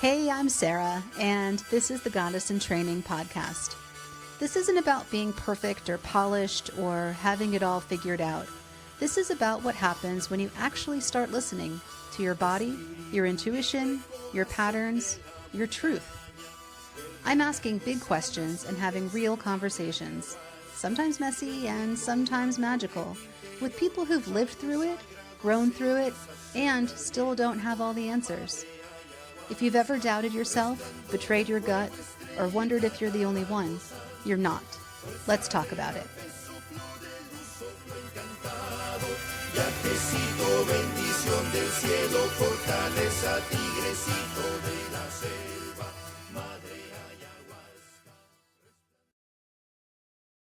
Hey, I'm Sarah, and this is the Goddess in Training podcast. This isn't about being perfect or polished or having it all figured out. This is about what happens when you actually start listening to your body, your intuition, your patterns, your truth. I'm asking big questions and having real conversations, sometimes messy and sometimes magical, with people who've lived through it, grown through it, and still don't have all the answers. If you've ever doubted yourself, betrayed your gut, or wondered if you're the only one, you're not. Let's talk about it.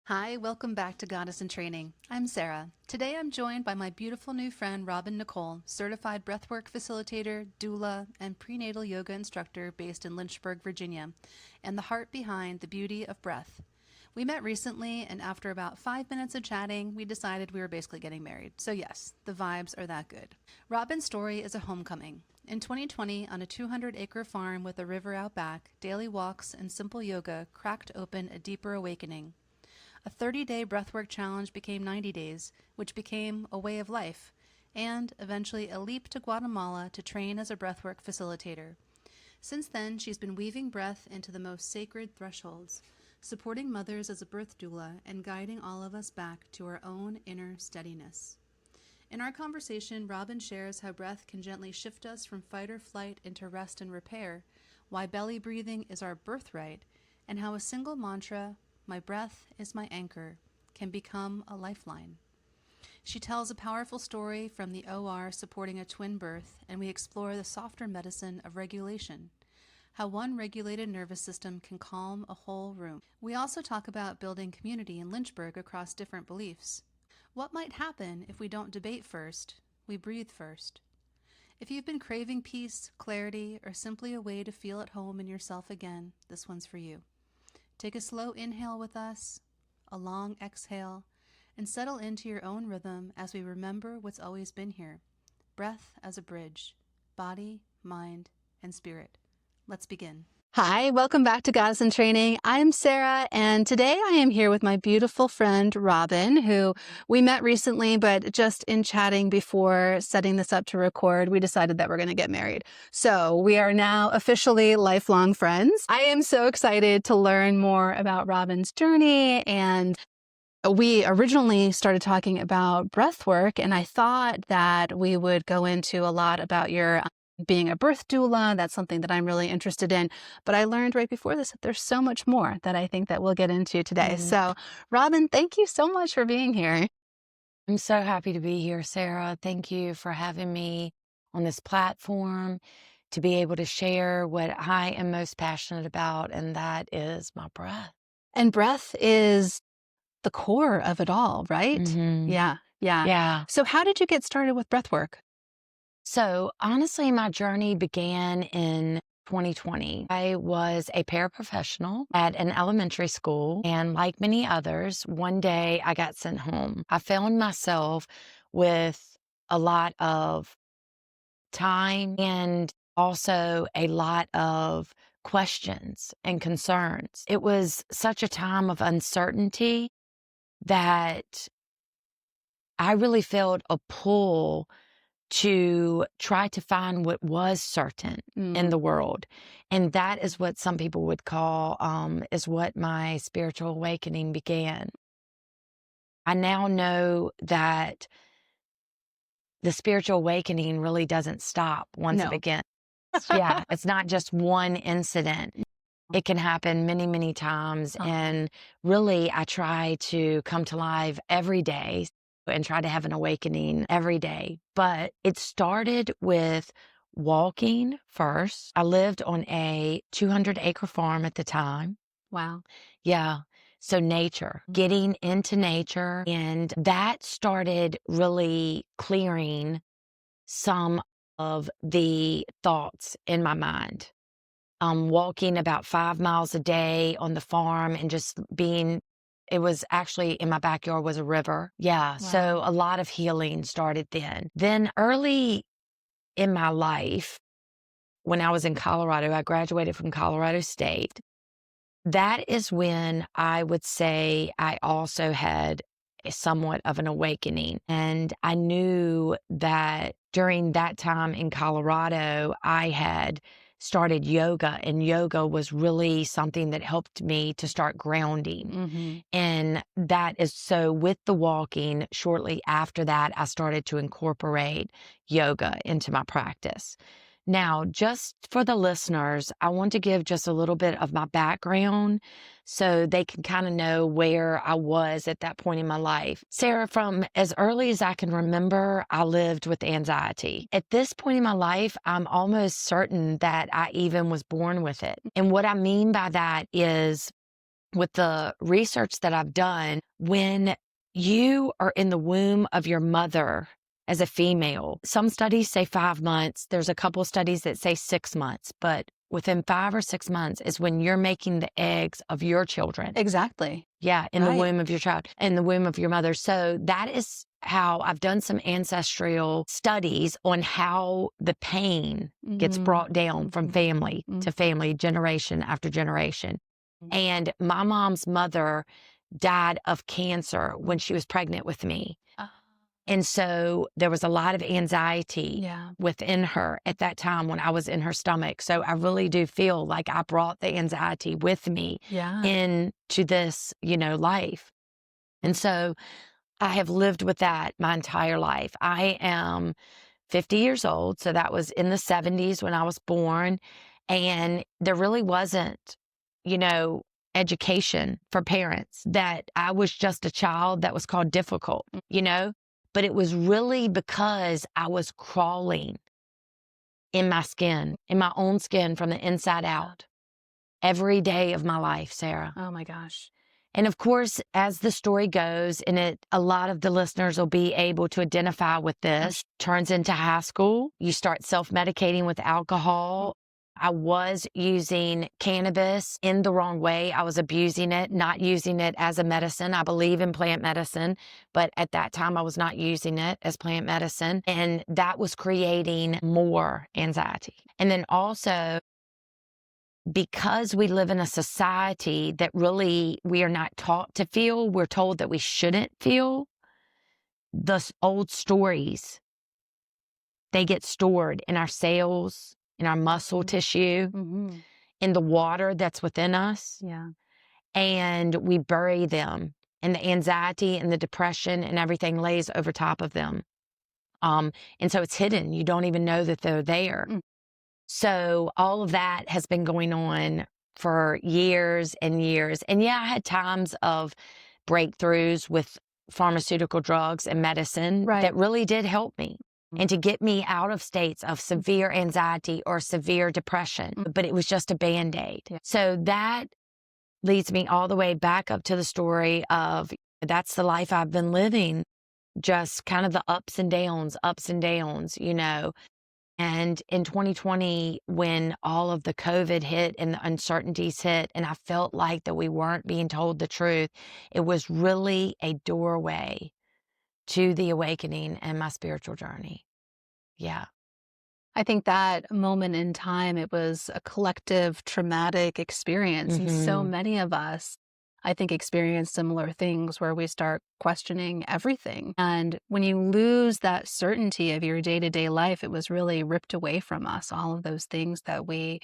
Hi, welcome back to Goddess in Training. I'm Sarah. Today I'm joined by my beautiful new friend, Robyn Nicole, certified breathwork facilitator, doula, and prenatal yoga instructor based in Lynchburg, Virginia, and the heart behind the beauty of breath. We met recently, and after about 5 minutes of chatting, we decided we were basically getting married. So yes, the vibes are that good. Robyn's story is a homecoming. In 2020, on a 200-acre farm with a river out back, daily walks and simple yoga cracked open a deeper awakening. A 30-day breathwork challenge became 90 days, which became a way of life, and eventually a leap to Guatemala to train as a breathwork facilitator. Since then, she's been weaving breath into the most sacred thresholds, supporting mothers as a birth doula and guiding all of us back to our own inner steadiness. In our conversation, Robyn shares how breath can gently shift us from fight or flight into rest and repair, why belly breathing is our birthright, and how a single mantra, "My breath is my anchor," can become a lifeline. She tells a powerful story from the OR supporting a twin birth, and we explore the softer medicine of regulation, how one regulated nervous system can calm a whole room. We also talk about building community in Lynchburg across different beliefs. What might happen if we don't debate first, we breathe first? If you've been craving peace, clarity, or simply a way to feel at home in yourself again, this one's for you. Take a slow inhale with us, a long exhale, and settle into your own rhythm as we remember what's always been here. Breath as a bridge, body, mind, and spirit. Let's begin. Hi, welcome back to Goddess in Training. I'm Sarah, and today I am here with my beautiful friend, Robyn, who we met recently, but just in chatting before setting this up to record, we decided that we're going to get married. So we are now officially lifelong friends. I am so excited to learn more about Robyn's journey, and we originally started talking about breath work, and I thought that we would go into a lot about your being a birth doula. That's something that I'm really interested in. But I learned right before this that there's so much more that I think that we'll get into today. So, Robyn, thank you so much for being here. I'm so happy to be here, Sarah. Thank you for having me on this platform to be able to share what I am most passionate about, and that is my breath. And breath is the core of it all, right? Mm-hmm. Yeah. Yeah. So how did you get started with breath work? So honestly, my journey began in 2020. I was a paraprofessional at an elementary school, and like many others, one day I got sent home. I found myself with a lot of time and also a lot of questions and concerns. It was such a time of uncertainty that I really felt a pull to try to find what was certain in the world. And that is what some people would call, is what my spiritual awakening began. I now know that the spiritual awakening really doesn't stop once it begins. Yeah, it's not just one incident. It can happen many, many times. And really, I try to come to life every day and try to have an awakening every day. But it started with walking first. I lived on a 200-acre farm at the time. Wow. Yeah. So nature, getting into nature. And that started really clearing some of the thoughts in my mind. Walking about 5 miles a day on the farm and just being, it was actually in my backyard was a river. Yeah. So a lot of healing started then. Then early in my life, when I was in Colorado, I graduated from Colorado State. That is when I would say I also had somewhat of an awakening. And I knew that during that time in Colorado, I had started yoga, and yoga was really something that helped me to start grounding. Mm-hmm. And that is so with the walking, shortly after that, I started to incorporate yoga into my practice. Now, just for the listeners, I want to give just a little bit of my background so they can kind of know where I was at that point in my life. Sarah, from as early as I can remember, I lived with anxiety. At this point in my life, I'm almost certain that I even was born with it. And what I mean by that is, with the research that I've done, when you are in the womb of your mother as a female, some studies say 5 months. There's a couple studies that say 6 months, but within 5 or 6 months is when you're making the eggs of your children. Exactly. Yeah, in the Right. womb of your child, in the womb of your mother. So that is how I've done some ancestral studies on how the pain gets brought down from family to family, generation after generation. And my mom's mother died of cancer when she was pregnant with me. And so there was a lot of anxiety within her at that time when I was in her stomach. So I really do feel like I brought the anxiety with me into this, life. And so I have lived with that my entire life. I am 50 years old. So that was in the 70s when I was born. And there really wasn't, education for parents, that I was just a child that was called difficult, but it was really because I was crawling in my skin, in my own skin from the inside out every day of my life, Sarah. Oh my gosh. And of course, as the story goes, and a lot of the listeners will be able to identify with this, turns into high school. You start self-medicating with alcohol. I was using cannabis in the wrong way. I was abusing it, not using it as a medicine. I believe in plant medicine, but at that time I was not using it as plant medicine. And that was creating more anxiety. And then also, because we live in a society that really we are not taught to feel, we're told that we shouldn't feel, the old stories, they get stored in our cells, in our muscle tissue, in the water that's within us. And we bury them. And the anxiety and the depression and everything lays over top of them. And so it's hidden. You don't even know that they're there. So all of that has been going on for years and years. And yeah, I had times of breakthroughs with pharmaceutical drugs and medicine that really did help me and to get me out of states of severe anxiety or severe depression. But it was just a Band-Aid. So that leads me all the way back up to the story of that's the life I've been living, just kind of the ups and downs, And in 2020, when all of the COVID hit and the uncertainties hit, and I felt like that we weren't being told the truth, it was really a doorway to the awakening and my spiritual journey. Yeah. I think that moment in time, it was a collective traumatic experience. And so many of us, I think, experience similar things where we start questioning everything. And when you lose that certainty of your day-to-day life, it was really ripped away from us, all of those things that we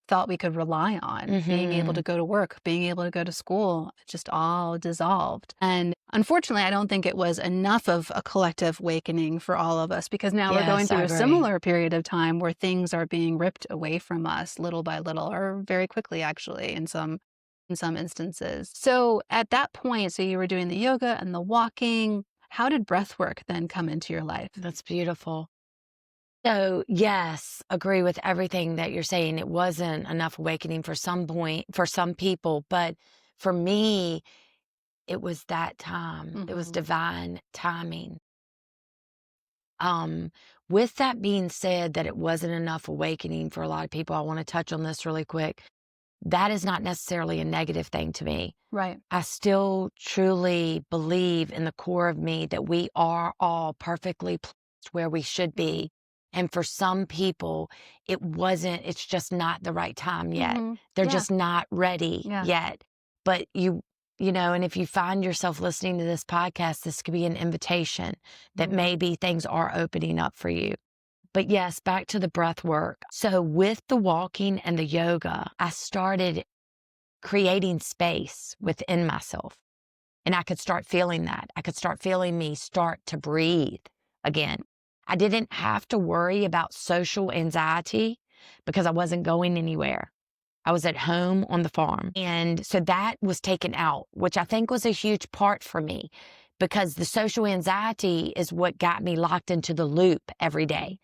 thought we could rely on, being able to go to work, being able to go to school, just all dissolved. And unfortunately, I don't think it was enough of a collective awakening for all of us, because now we're going through a similar period of time where things are being ripped away from us little by little, or very quickly, actually, in some instances. So at that point, so you were doing the yoga and the walking. How did breath work then come into your life? That's beautiful. So yes, agree with everything that you're saying. It wasn't enough awakening for some people, but for me, it was that time. It was divine timing. With that being said, that it wasn't enough awakening for a lot of people, I want to touch on this really quick. That is not necessarily a negative thing to me. Right. I still truly believe in the core of me that we are all perfectly placed where we should be. And for some people, it's just not the right time yet. Mhm. They're Yeah. just not ready Yeah. yet. But and if you find yourself listening to this podcast, this could be an invitation that Mhm. maybe things are opening up for you. But yes, back to the breath work. So with the walking and the yoga, I started creating space within myself. And I could start feeling that. I could start feeling me start to breathe again. I didn't have to worry about social anxiety because I wasn't going anywhere. I was at home on the farm. And so that was taken out, which I think was a huge part for me because the social anxiety is what got me locked into the loop every day.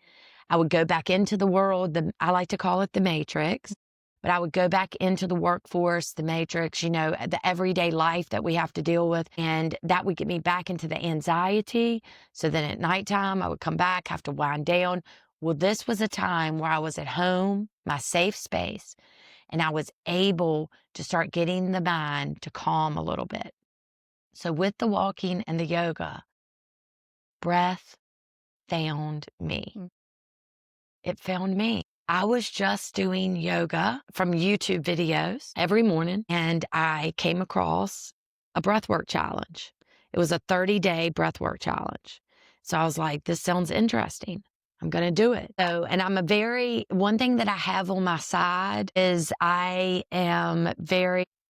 I would go back into the world, I like to call it the matrix, but I would go back into the workforce, the matrix, the everyday life that we have to deal with. And that would get me back into the anxiety. So then at nighttime, I would come back, have to wind down. Well, this was a time where I was at home, my safe space, and I was able to start getting the mind to calm a little bit. So with the walking and the yoga, breath found me. Mm. It found me. I was just doing yoga from YouTube videos every morning, and I came across a breathwork challenge. It was a 30-day breathwork challenge. So I was like, this sounds interesting. I'm going to do it. So, and one thing that I have on my side is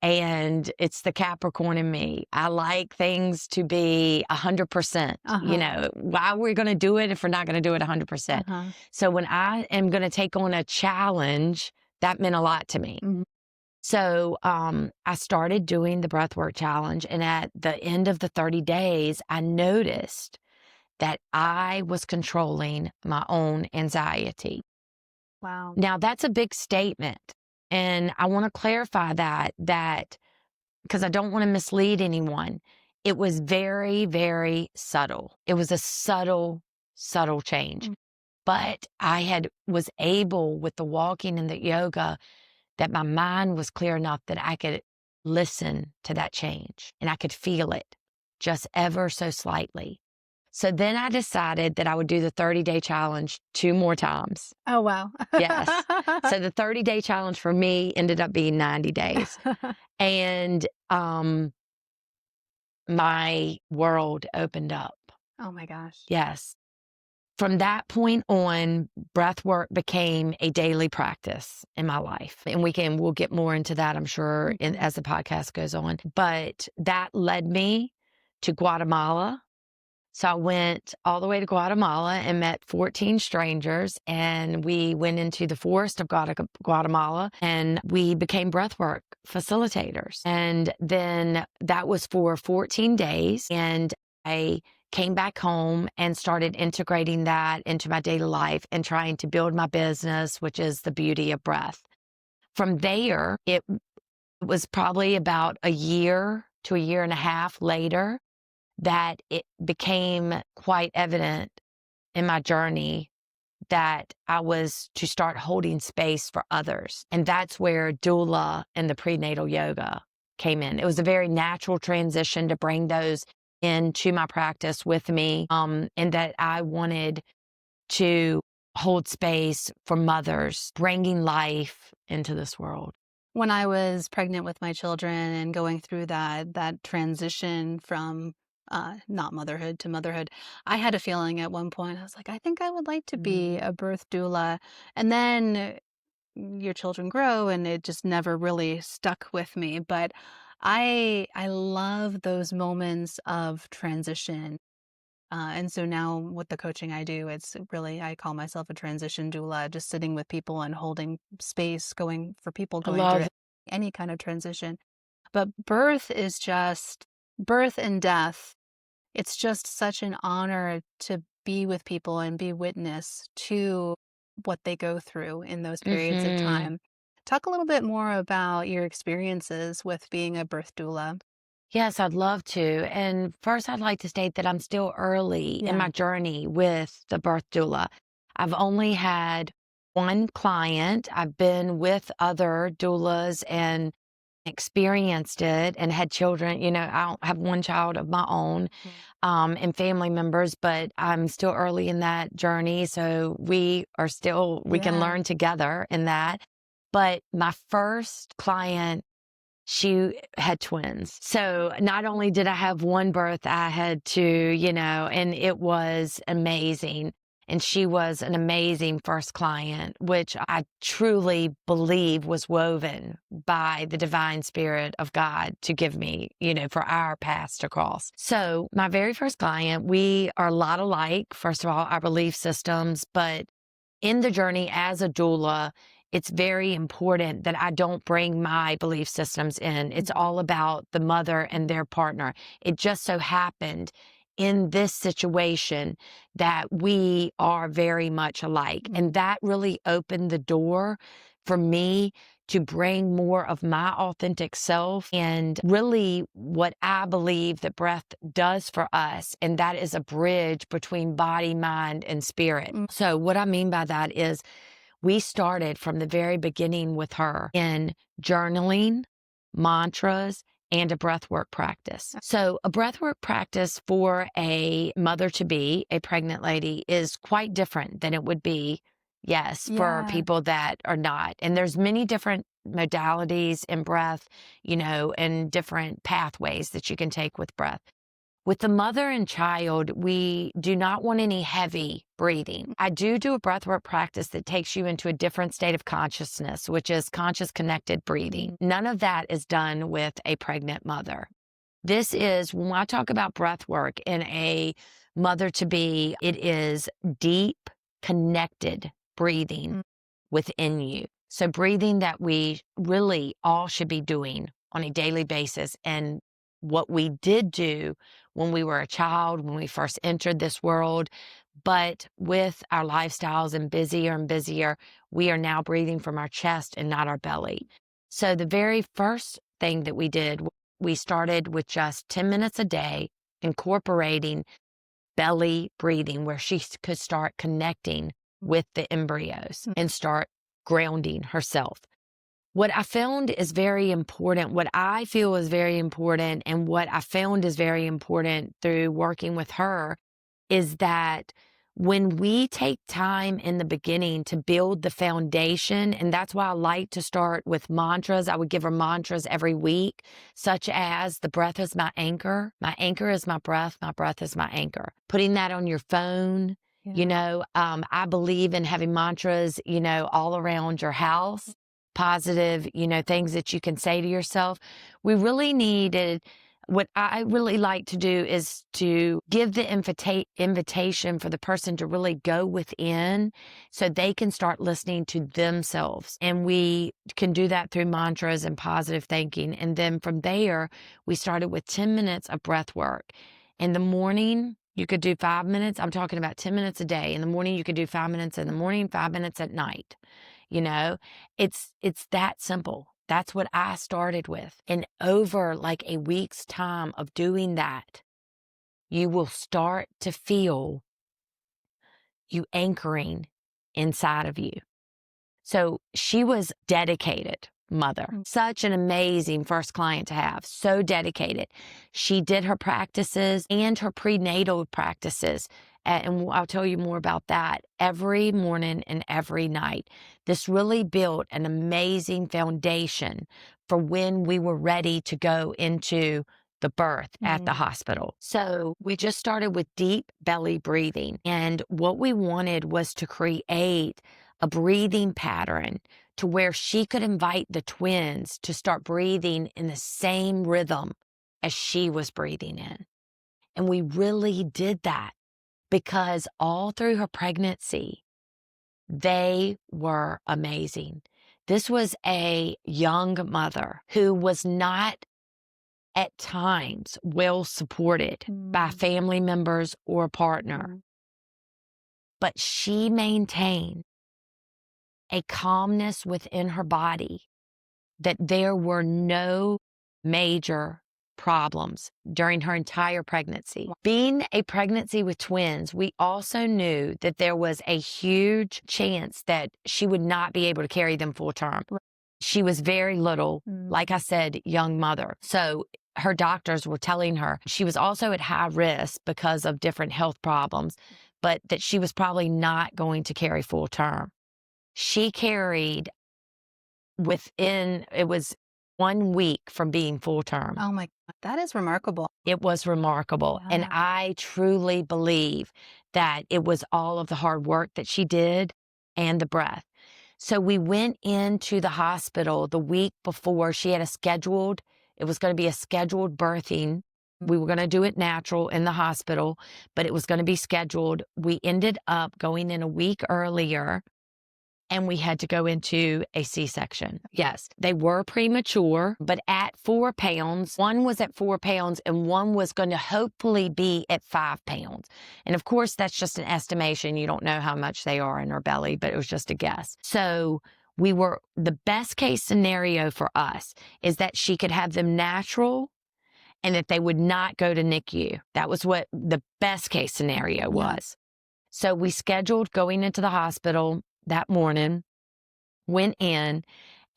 and it's the Capricorn in me. I like things to be 100%. Uh-huh. Why we're going to do it if we're not going to do it 100%. Uh-huh. So when I am going to take on a challenge, that meant a lot to me. Mhm. So I started doing the breathwork challenge. And at the end of the 30 days, I noticed that I was controlling my own anxiety. Wow. Now, that's a big statement. And I want to clarify that because I don't want to mislead anyone. It was very, very subtle. It was a subtle, subtle change. Mm. But was able with the walking and the yoga that my mind was clear enough that I could listen to that change and I could feel it just ever so slightly. So then I decided that I would do the 30-day challenge 2 more times. Oh, wow. Yes. So the 30-day challenge for me ended up being 90 days. And my world opened up. Oh my gosh. Yes. From that point on, breath work became a daily practice in my life. And we'll get more into that, I'm sure, Mhm. as the podcast goes on. But that led me to Guatemala. So I went all the way to Guatemala and met 14 strangers, and we went into the forest of Guatemala, and we became breathwork facilitators. And then that was for 14 days, and I came back home and started integrating that into my daily life and trying to build my business, which is the beauty of breath. From there, it was probably about a year to a year and a half later that it became quite evident in my journey that I was to start holding space for others. And that's where doula and the prenatal yoga came in. It was a very natural transition to bring those into my practice with me, and that I wanted to hold space for mothers, bringing life into this world. When I was pregnant with my children and going through that transition from not motherhood to motherhood, I had a feeling at one point. I was like, I think I would like to be a birth doula. And then your children grow, and it just never really stuck with me. But I love those moments of transition. And so now with the coaching I do, it's really, I call myself a transition doula, just sitting with people and holding space going for people I going through love any kind of transition. But birth and death. It's just such an honor to be with people and be witness to what they go through in those periods of it. time. Talk a little bit more about your experiences with being a birth doula. Yes, I'd love to. And first, I'd like to state that I'm still early in Yeah. my journey with the birth doula. I've only had one client. I've been with other doulas and experienced it and had children. I don't have one child of my own, and family members, but I'm still early in that journey. So we can Yeah. learn together in that. But my first client, she had twins. So not only did I have one birth, I had two, and it was amazing. And she was an amazing first client, which I truly believe was woven by the divine spirit of God to give me, for our paths to cross. So my very first client, we are a lot alike. First of all, our belief systems, but in the journey as a doula, it's very important that I don't bring my belief systems in. It's all about the mother and their partner. It just so happened in this situation that we are very much alike. And that really opened the door for me to bring more of my authentic self and really what I believe that breath does for us. And that is a bridge between body, mind, and spirit. So what I mean by that is we started from the very beginning with her in journaling, mantras, and a breathwork practice. So a breathwork practice for a mother-to-be, a pregnant lady, is quite different than it would be, yes, for Yeah. people that are not. And there's many different modalities in breath, and different pathways that you can take with breath. With the mother and child, we do not want any heavy breathing. I do a breathwork practice that takes you into a different state of consciousness, which is conscious connected breathing. None of that is done with a pregnant mother. This is, when I talk about breathwork in a mother-to-be, it is deep, connected breathing within you. So breathing that we really all should be doing on a daily basis. And what we did do when we were a child, when we first entered this world, but with our lifestyles and busier, we are now breathing from our chest and not our belly. So the very first thing that we did, we started with just 10 minutes a day, incorporating belly breathing, where she could start connecting with the embryos and start grounding herself. What I found is very important, what I feel is very important, and what I found is very important through working with her is that when we take time in the beginning to build the foundation, and that's why I like to start with mantras. I would give her mantras every week, such as the breath is my anchor is my breath is my anchor. Putting that on your phone, I believe in having mantras, all around your house, positive, things that you can say to yourself. We really needed, what I really like to do is to give the invitation for the person to really go within so they can start listening to themselves. And we can do that through mantras and positive thinking. And then from there, we started with 10 minutes of breath work. In the morning, you could do 5 minutes. I'm talking about 10 minutes a day. In the morning, you could do 5 minutes in the morning, 5 minutes at night. It's that simple. That's what I started with. And over like a week's time of doing that, you will start to feel you anchoring inside of you. So she was dedicated mother, such an amazing first client to have, so dedicated. She did her practices and her prenatal practices. And I'll tell you more about that every morning and every night. This really built an amazing foundation for when we were ready to go into the birth at the hospital. So we just started with deep belly breathing. And what we wanted was to create a breathing pattern to where she could invite the twins to start breathing in the same rhythm as she was breathing in. And we really did that because all through her pregnancy, they were amazing. This was a young mother who was not at times well supported by family members or a partner, but she maintained a calmness within her body that there were no major problems during her entire pregnancy. Being a pregnancy with twins, we also knew that there was a huge chance that she would not be able to carry them full term. She was very little, like I said, young mother. So her doctors were telling her she was also at high risk because of different health problems, but that she was probably not going to carry full term. She carried it was 1 week from being full term. Oh my God, that is remarkable. It was remarkable. And Yeah. I truly believe that it was all of the hard work that she did and the breath. So we went into the hospital the week before. She had it was going to be a scheduled birthing. We were going to do it natural in the hospital, but it was going to be scheduled. We ended up going in a week earlier, and we had to go into a C-section. Yes, they were premature, but at 4 pounds, one was at 4 pounds and one was going to hopefully be at 5 pounds. And of course, that's just an estimation. You don't know how much they are in her belly, but it was just a guess. So the best case scenario for us is that she could have them natural and that they would not go to NICU. That was what the best case scenario was. So we scheduled going into the hospital that morning, went in,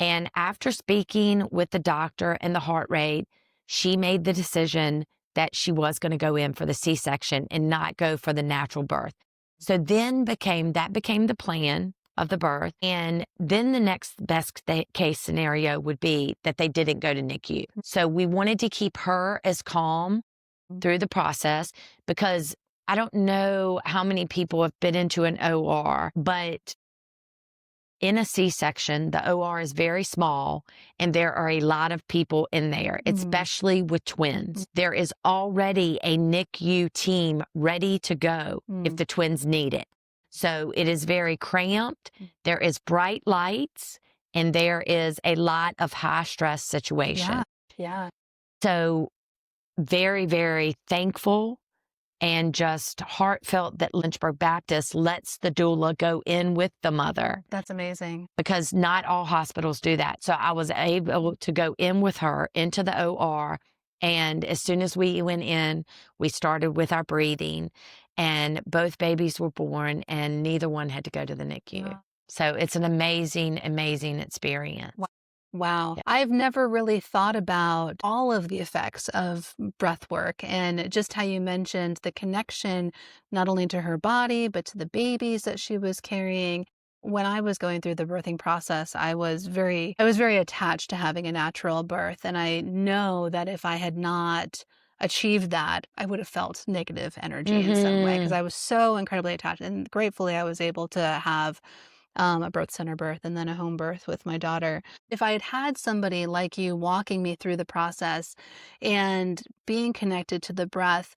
and after speaking with the doctor and the heart rate, she made the decision that she was going to go in for the C-section and not go for the natural birth. So then that became the plan of the birth. And then the next best case scenario would be that they didn't go to NICU. So we wanted to keep her as calm through the process, because I don't know how many people have been into an OR, but in a C-section, the OR is very small and there are a lot of people in there, especially with twins. There is already a NICU team ready to go if the twins need it. So it is very cramped. There is bright lights and there is a lot of high stress situation. Yeah. So very, very thankful and just heartfelt that Lynchburg Baptist lets the doula go in with the mother. That's amazing. Because not all hospitals do that. So I was able to go in with her into the OR. And as soon as we went in, we started with our breathing, and both babies were born and neither one had to go to the NICU. Wow. So it's an amazing, amazing experience. Wow. Yeah. I've never really thought about all of the effects of breath work, and just how you mentioned the connection not only to her body, but to the babies that she was carrying. When I was going through the birthing process, I was very attached to having a natural birth. And I know that if I had not achieved that, I would have felt negative energy in some way, because I was so incredibly attached. And gratefully, I was able to have a birth center birth and then a home birth with my daughter. If I had had somebody like you walking me through the process and being connected to the breath,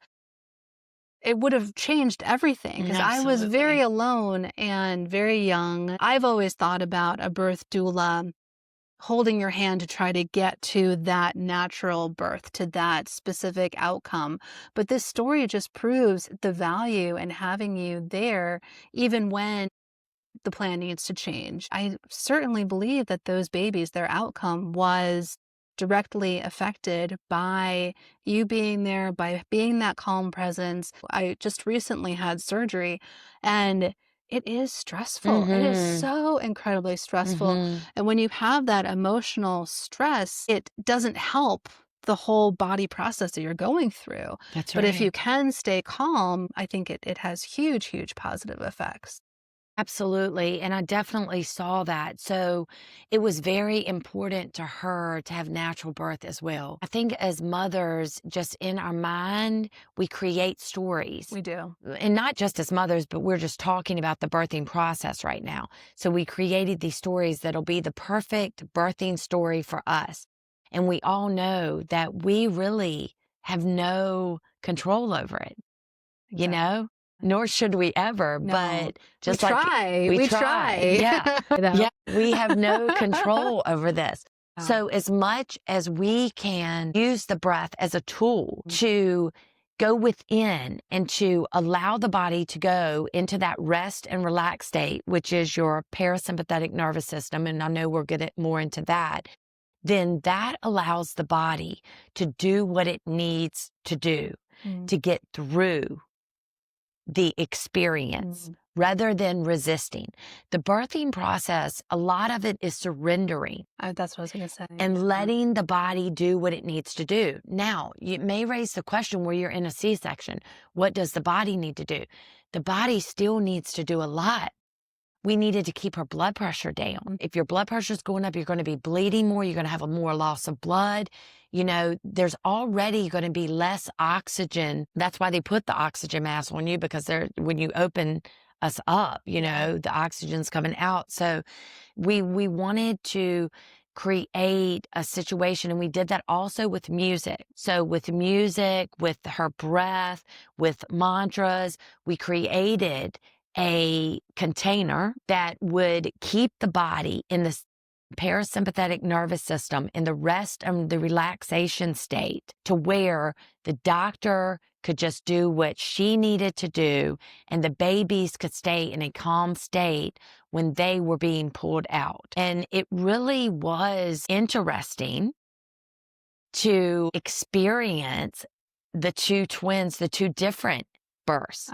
it would have changed everything, because I was very alone and very young. I've always thought about a birth doula holding your hand to try to get to that natural birth, to that specific outcome. But this story just proves the value in having you there, even when the plan needs to change. I certainly believe that those babies, their outcome was directly affected by you being there, by being that calm presence. I just recently had surgery, and it is stressful. It is so incredibly stressful. And when you have that emotional stress, it doesn't help the whole body process that you're going through. That's But if right. you can stay calm, I think it has huge, huge positive effects. Absolutely. And I definitely saw that. So it was very important to her to have natural birth as well. I think as mothers, just in our mind, we create stories. We do. And not just as mothers, but we're just talking about the birthing process right now. So we created these stories that'll be the perfect birthing story for us. And we all know that we really have no control over it, you know? Nor should we ever, No. but just we like try. we We try. try. Yeah. Yeah. We have no control over this. Wow. So as much as we can use the breath as a tool to go within and to allow the body to go into that rest and relax state, which is your parasympathetic nervous system, and I know we'll get more into that, then that allows the body to do what it needs to do to get through the experience rather than resisting. The birthing process, a lot of it is surrendering. That's what I was going to say. And letting the body do what it needs to do. Now, it may raise the question where you're in a C-section. What does the body need to do? The body still needs to do a lot. We needed to keep her blood pressure down. If your blood pressure is going up, you're going to be bleeding more. You're going to have a more loss of blood. You know, there's already going to be less oxygen. That's why they put the oxygen mask on you, because when you open us up, you know, the oxygen's coming out. So we wanted to create a situation, and we did that also with music. So with music, with her breath, with mantras, we created a container that would keep the body in the parasympathetic nervous system in the rest and the relaxation state, to where the doctor could just do what she needed to do and the babies could stay in a calm state when they were being pulled out. And it really was interesting to experience the two twins, the two different births.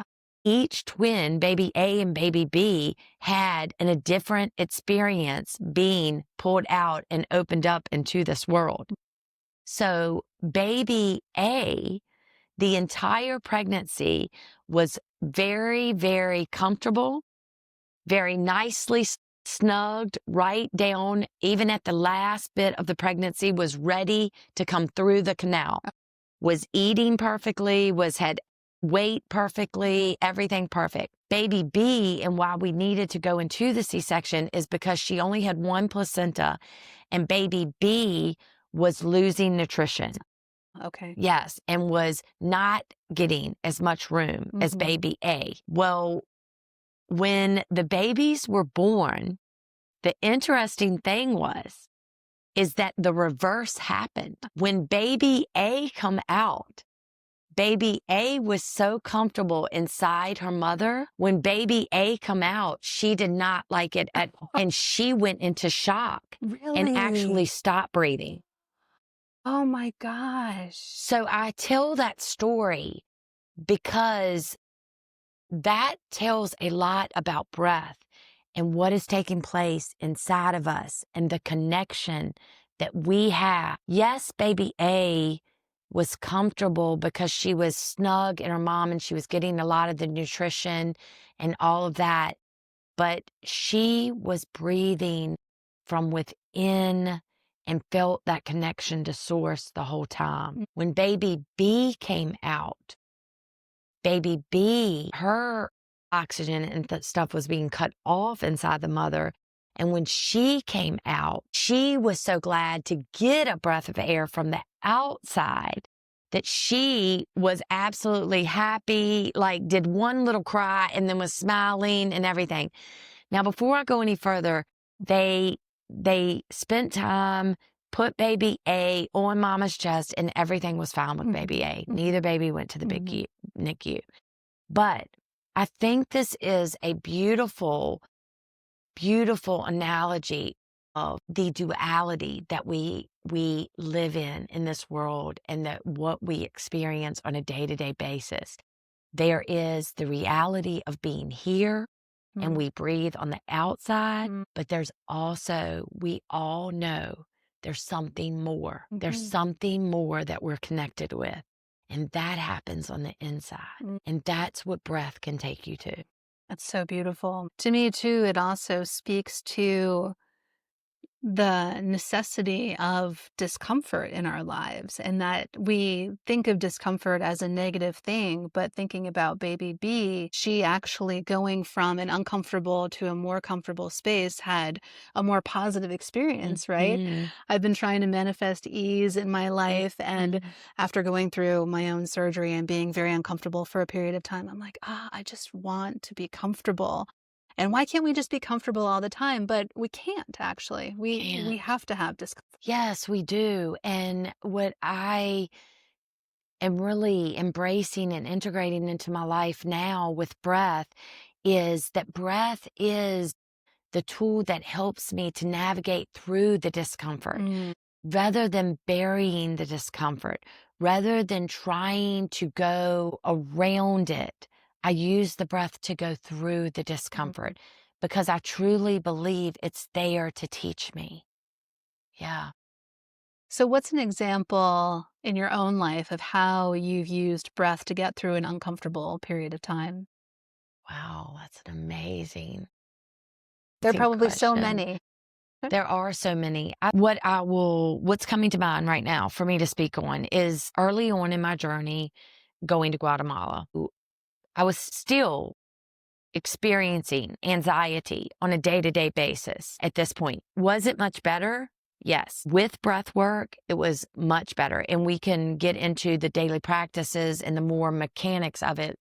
Each twin, baby A and baby B, had a different experience being pulled out and opened up into this world. So baby A, the entire pregnancy was very, very comfortable, very nicely snugged right down, even at the last bit of the pregnancy, was ready to come through the canal, was eating perfectly, had weight perfectly, everything perfect. Baby B, and why we needed to go into the C-section, is because she only had one placenta, and baby B was losing nutrition. Okay. Yes, and was not getting as much room as baby A. Well, when the babies were born, the interesting thing is that the reverse happened. When baby A come out, baby A was so comfortable inside her mother. When baby A come out, she did not like it and she went into shock. Really? And actually stopped breathing. Oh my gosh. So I tell that story because that tells a lot about breath and what is taking place inside of us and the connection that we have. Yes, baby A was comfortable because she was snug in her mom and she was getting a lot of the nutrition and all of that, but she was breathing from within and felt that connection to source the whole time. When baby B came out, baby B, her oxygen and stuff was being cut off inside the mother. And when she came out, she was so glad to get a breath of air from the outside that she was absolutely happy, like did one little cry and then was smiling and everything. Now, before I go any further, they spent time, put baby A on mama's chest, and everything was fine with baby A. Neither baby went to the big NICU. But I think this is a beautiful, beautiful analogy of the duality that we live in this world, and that what we experience on a day-to-day basis. There is the reality of being here, and we breathe on the outside, but there's also, we all know there's something more. There's something more that we're connected with, and that happens on the inside. And that's what breath can take you to. That's so beautiful. To me, too, it also speaks to the necessity of discomfort in our lives, and that we think of discomfort as a negative thing, but thinking about baby B, she actually going from an uncomfortable to a more comfortable space had a more positive experience, right? I've been trying to manifest ease in my life, and after going through my own surgery and being very uncomfortable for a period of time, I'm like, I just want to be comfortable. And why can't we just be comfortable all the time? But we can't, actually. We have to have discomfort. Yes, we do. And what I am really embracing and integrating into my life now with breath is that breath is the tool that helps me to navigate through the discomfort rather than burying the discomfort, rather than trying to go around it. I use the breath to go through the discomfort because I truly believe it's there to teach me. Yeah. So, what's an example in your own life of how you've used breath to get through an uncomfortable period of time? Wow, that's an amazing There are probably so question. many. There are so many. What's coming to mind right now for me to speak on is early on in my journey going to Guatemala. I was still experiencing anxiety on a day-to-day basis at this point. Was it much better? Yes. With breath work, it was much better. And we can get into the daily practices and the more mechanics of it,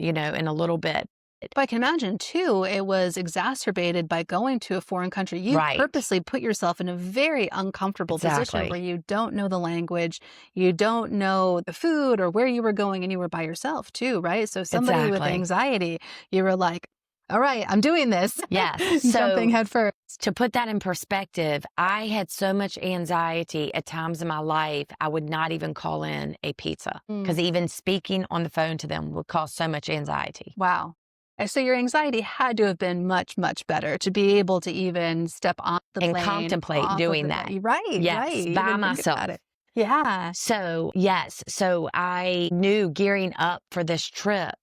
in a little bit. But I can imagine too, it was exacerbated by going to a foreign country. You Right. purposely put yourself in a very uncomfortable position where Exactly. you don't know the language, you don't know the food or where you were going, and you were by yourself too, right? So somebody with Exactly. anxiety, you were like, all right, I'm doing this. Yes. Jumping So head first. to put that in perspective, I had so much anxiety at times in my life, I would not even call in a pizza because Mm, even speaking on the phone to them would cause so much anxiety. wow. And so your anxiety had to have been much, much better to be able to even step on the And plane, contemplate off of doing the that. plane. Right. Yes, by Even think about myself. it. Yeah. So, yes, so I knew gearing up for this trip,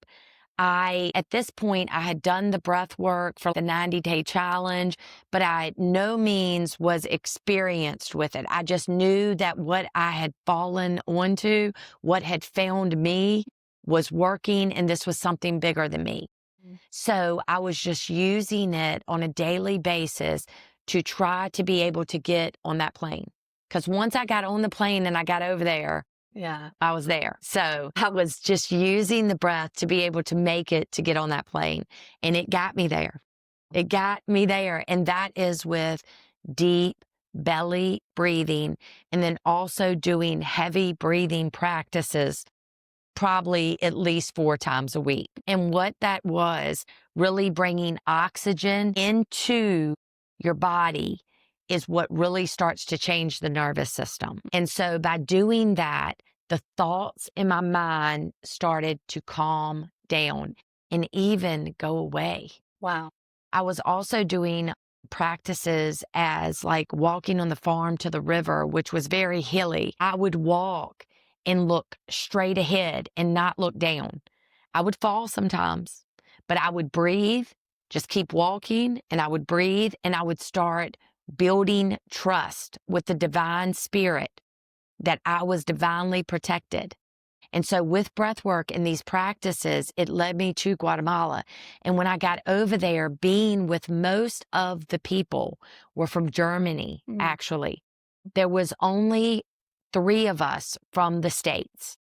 at this point, I had done the breath work for the 90-day challenge, but I no means was experienced with it. I just knew that what I had fallen onto, what had found me was working, and this was something bigger than me. Mm. So I was just using it on a daily basis to try to be able to get on that plane. Because once I got on the plane and I got over there, Yeah. I was there. So I was just using the breath to be able to make it to get on that plane. And it got me there. It got me there. And that is with deep belly breathing and then also doing heavy breathing practices probably at least 4 times a week. And what that was really bringing oxygen into your body is what really starts to change the nervous system. And so by doing that, the thoughts in my mind started to calm down and even go away. Wow. I was also doing practices as like walking on the farm to the river, which was very hilly. I would walk and look straight ahead and not look down. I would fall sometimes, but I would breathe, just keep walking, and I would breathe and I would start building trust with the divine spirit that I was divinely protected. And so with breath work and these practices, it led me to Guatemala. And when I got over there, being with most of the people were from Germany, Mm. actually. There was only 3 of us from the States.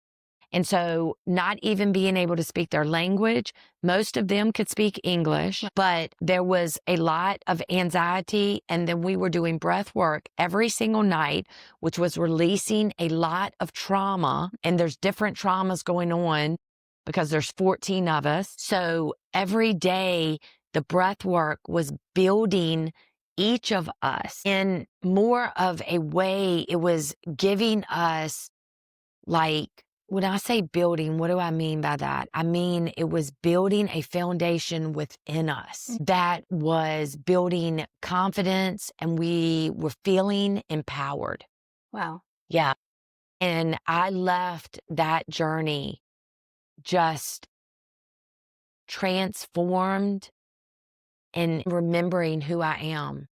And so not even being able to speak their language, most of them could speak English, but there was a lot of anxiety. And then we were doing breath work every single night, which was releasing a lot of trauma. And there's different traumas going on because there's 14 of us. So every day the breath work was building each of us in more of a way. It was giving us like, when I say building, what do I mean by that? I mean, it was building a foundation within us that was building confidence and we were feeling empowered. Wow. Yeah. And I left that journey just transformed and remembering who I am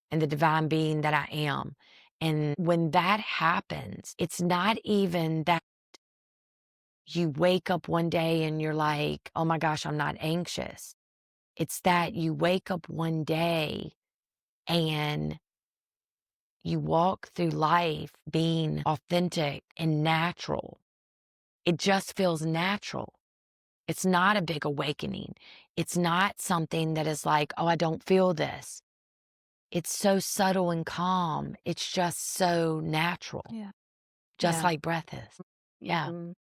and the divine being that I am. And when that happens, it's not even that you wake up one day and you're like, oh my gosh, I'm not anxious. It's that you wake up one day and you walk through life being authentic and natural. It just feels natural. It's not a big awakening. It's not something that is like, oh, I don't feel this. It's so subtle and calm. It's just so natural, Yeah. just Yeah. like breath is. Yeah, Mhm.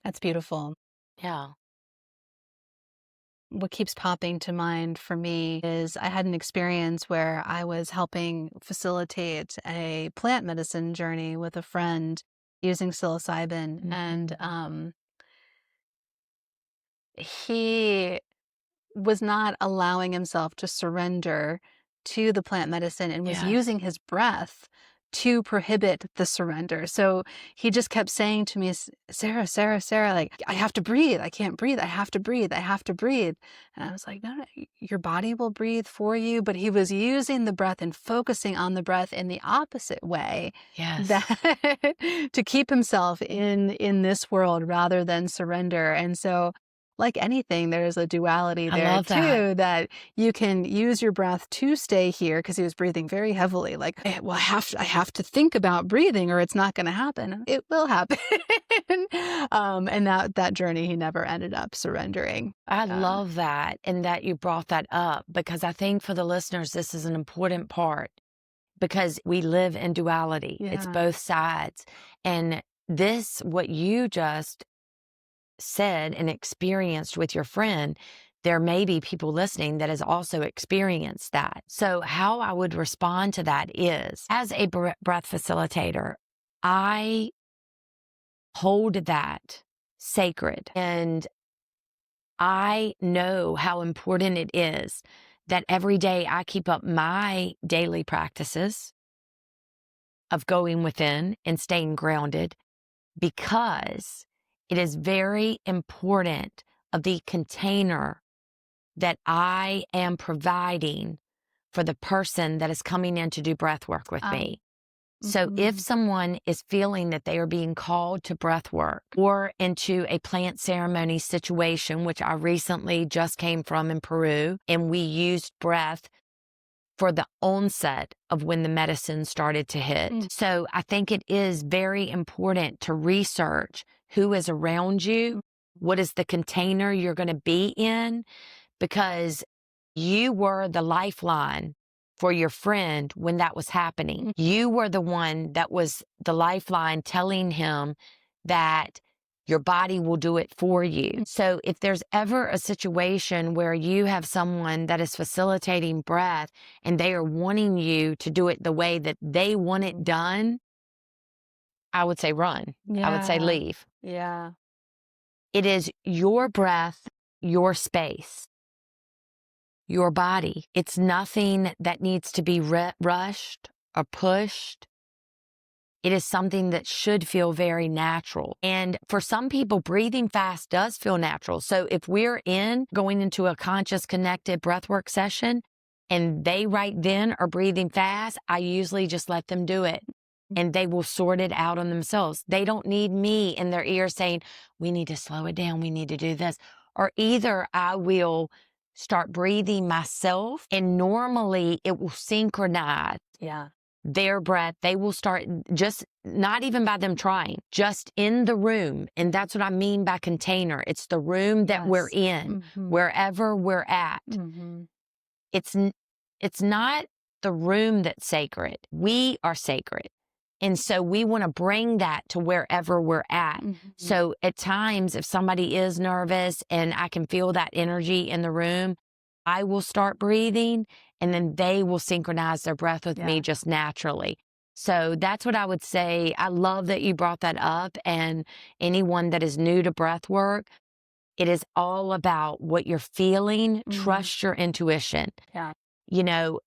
That's beautiful. yeah. What keeps popping to mind for me is I had an experience where I was helping facilitate a plant medicine journey with a friend using psilocybin. And Mhm. he was not allowing himself to surrender to the plant medicine and was Yes. using his breath to prohibit the surrender. So he just kept saying to me, Sarah, Sarah, Sarah, like, I have to breathe. I can't breathe. I have to breathe. I have to breathe. And I was like, no, no, your body will breathe for you. But he was using the breath and focusing on the breath in the opposite way, Yes. that to keep himself in this world rather than surrender. And so, like anything, there's a duality I there love that. too, that you can use your breath to stay here, because he was breathing very heavily. Like, well, I have to think about breathing or it's not going to happen. It will happen. And that journey, he never ended up surrendering. I Uh, love that and that you brought that up because I think for the listeners, this is an important part because we live in duality. It's yeah. both sides. And this, what you just said and experienced with your friend, there may be people listening that has also experienced that. So how I would respond to that is, as a breath facilitator, I hold that sacred. And I know how important it is that every day I keep up my daily practices of going within and staying grounded because it is very important of the container that I am providing for the person that is coming in to do breath work with Um, me. So if mhm. someone is feeling that they are being called to breath work or into a plant ceremony situation, which I recently just came from in Peru, and we used breath for the onset of when the medicine started to hit. Mm. So I think it is very important to research who is around you, what is the container you're going to be in, because you were the lifeline for your friend when that was happening. Mm. You were the one that was the lifeline telling him that your body will do it for you. Mm. So if there's ever a situation where you have someone that is facilitating breath and they are wanting you to do it the way that they want it done, I would say run. I would say Yeah. leave. Yeah. It is your breath, your space, your body. It's nothing that needs to be rushed or pushed. It is something that should feel very natural. And for some people, breathing fast does feel natural. So if we're going into a conscious connected breathwork session and they right then are breathing fast, I usually just let them do it and they will sort it out on themselves. They don't need me in their ear saying, we need to slow it down. We need to do this. Or either I will start breathing myself and normally it will synchronize Yeah. their breath. They will start just not even by them trying, just in the room. And that's what I mean by container. It's the room that we're Yes. in, Mhm. wherever we're at. Mhm. It's, it's not the room that's sacred. We are sacred. And so we want to bring that to wherever we're at. Mhm. So at times, if somebody is nervous and I can feel that energy in the room, I will start breathing and then they will synchronize their breath with me Yeah. just naturally. So that's what I would say. I love that you brought that up. And anyone that is new to breath work, it is all about what you're feeling. Mhm. Trust your intuition. Yeah. You know,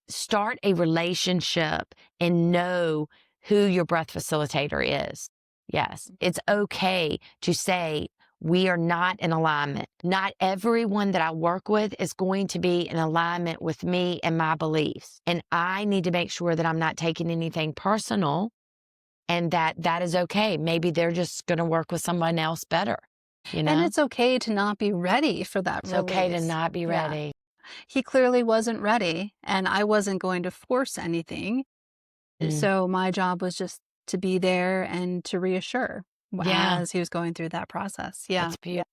start a relationship and know who your breath facilitator is. Yes, it's okay to say, we are not in alignment. Not everyone that I work with is going to be in alignment with me and my beliefs. And I need to make sure that I'm not taking anything personal and that is okay. Maybe they're just going to work with someone else better. You And know, it's okay to not be ready for that it's okay to release. not be Yeah. ready. He clearly wasn't ready, and I wasn't going to force anything. Mm. So my job was just to be there and to reassure Yeah, as he was going through that process. Yeah. that's beautiful.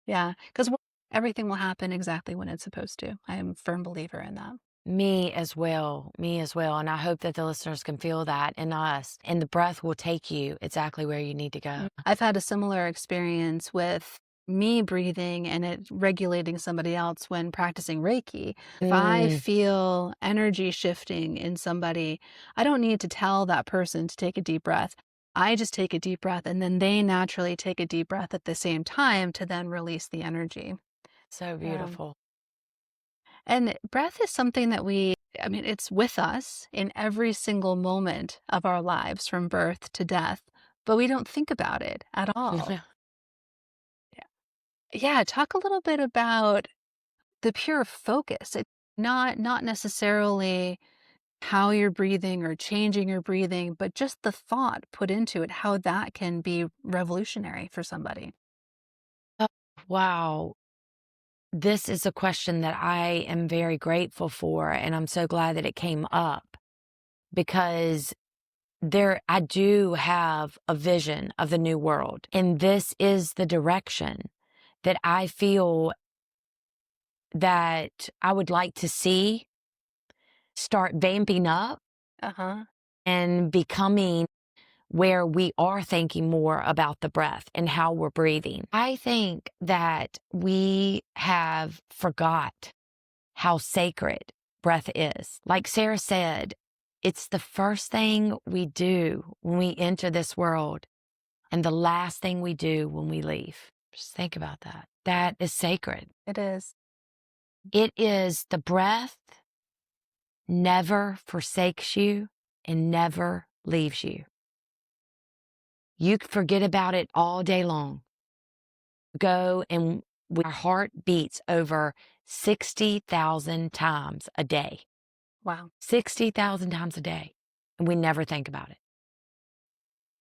Yeah. Because everything will happen exactly when it's supposed to. I am a firm believer in that. Me as well. Me as well. And I hope that the listeners can feel that in us. And the breath will take you exactly where you need to go. I've had a similar experience with me breathing and it regulating somebody else when practicing Reiki. If I Mm, feel energy shifting in somebody, I don't need to tell that person to take a deep breath. I just take a deep breath, and then they naturally take a deep breath at the same time to then release the energy. So Um, beautiful. and breath is something that I mean, it's with us in every single moment of our lives from birth to death, but we don't think about it at all. Yeah, talk a little bit about the pure focus. Not necessarily how you're breathing or changing your breathing, but just the thought put into it, how that can be revolutionary for somebody. Oh, wow. This is a question that I am very grateful for, and I'm so glad that it came up because I do have a vision of the new world, and this is the direction that I feel that I would like to see start vamping up Uh-huh. and becoming where we are thinking more about the breath and how we're breathing. I think that we have forgot how sacred breath is. Like Sarah said, it's the first thing we do when we enter this world and the last thing we do when we leave. Just think about that. That is sacred. It is. It is the breath never forsakes you and never leaves you. You can forget about it all day long. Go and our heart beats over 60,000 times a day. Wow. 60,000 times a day. And we never think about it.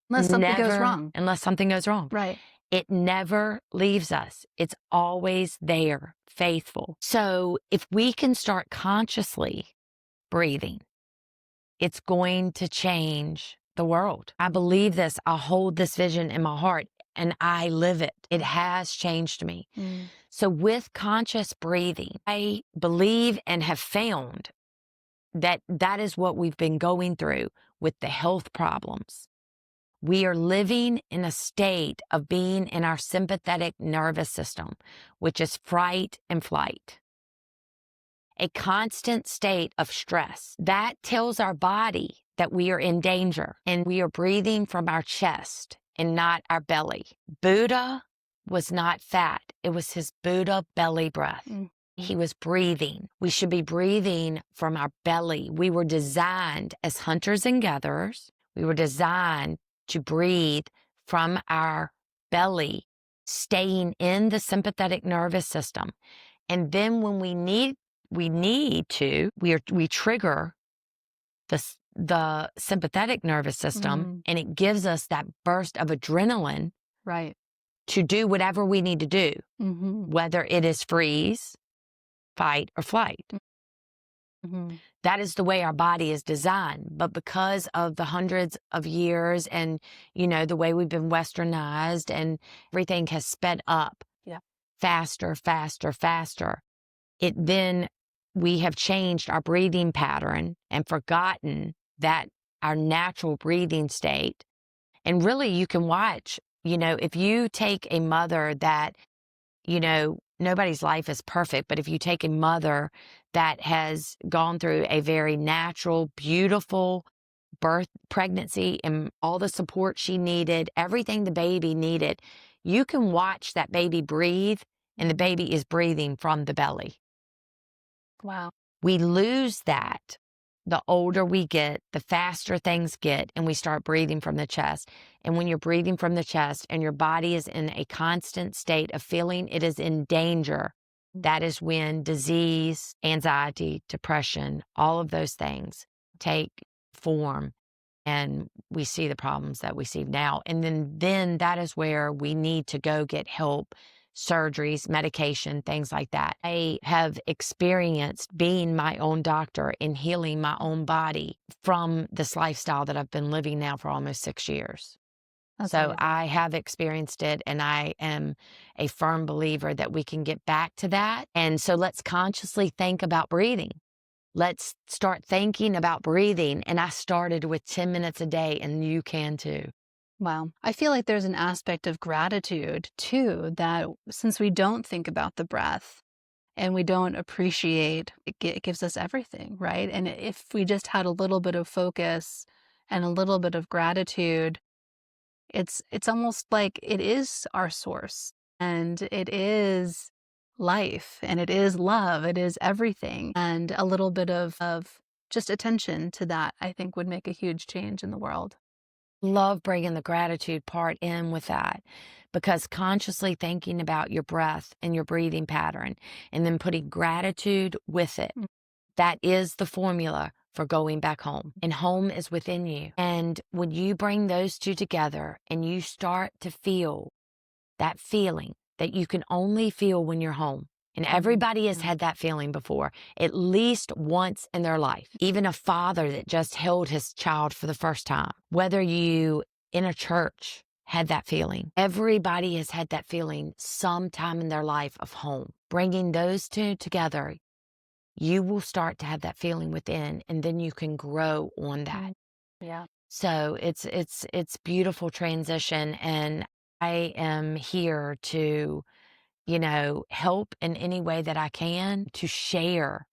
Unless something goes Never, wrong. unless something goes wrong. Right. It never leaves us. It's always there, faithful. So if we can start consciously breathing, it's going to change the world. I believe this. I hold this vision in my heart and I live it. It has changed me. Mm. So with conscious breathing, I believe and have found that that is what we've been going through with the health problems. We are living in a state of being in our sympathetic nervous system, which is fright and flight. A constant state of stress. That tells our body that we are in danger and we are breathing from our chest and not our belly. Buddha was not fat. It was his Buddha belly breath. Mm. He was breathing. We should be breathing from our belly. We were designed as hunters and gatherers. We were designed to breathe from our belly, staying in the sympathetic nervous system. And then when we trigger the sympathetic nervous system, Mm. and it gives us that burst of adrenaline Right. to do whatever we need to do, Mm-hmm. whether it is freeze, fight, or flight. Mm-hmm. That is the way our body is designed. But because of the hundreds of years and, the way we've been westernized and everything has sped up Yeah. faster, faster, faster, we have changed our breathing pattern and forgotten that our natural breathing state. And really you can watch, if you take a mother that, nobody's life is perfect, but if you take a mother that has gone through a very natural, beautiful pregnancy and all the support she needed, everything the baby needed, you can watch that baby breathe and the baby is breathing from the belly. Wow. We lose that. The older we get, the faster things get, and we start breathing from the chest. And when you're breathing from the chest and your body is in a constant state of feeling it is in danger, that is when disease, anxiety, depression, all of those things take form. And we see the problems that we see now. And then that is where we need to go get help, surgeries, medication, things like that. I have experienced being my own doctor and healing my own body from this lifestyle that I've been living now for almost 6 years. That's So amazing. I have experienced it, and I am a firm believer that we can get back to that. And so let's consciously think about breathing. Let's start thinking about breathing. And I started with 10 minutes a day, and you can too. Wow. I feel like there's an aspect of gratitude too, that since we don't think about the breath and we don't appreciate, it gives us everything, right? And if we just had a little bit of focus and a little bit of gratitude, It's almost like it is our source, and it is life, and it is love, it is everything, and a little bit of just attention to that, I think, would make a huge change in the world. Love bringing the gratitude part in with that because consciously thinking about your breath and your breathing pattern and then putting gratitude with it. Mm. That is the formula for going back home. And home is within you. And when you bring those two together and you start to feel that feeling that you can only feel when you're home. And everybody has had that feeling before, at least once in their life. Even a father that just held his child for the first time, whether you in a church had that feeling. Everybody has had that feeling sometime in their life of home. Bringing those two together, you will start to have that feeling within, and then you can grow on that. Yeah. So it's beautiful transition, and I am here to, help in any way that I can to share,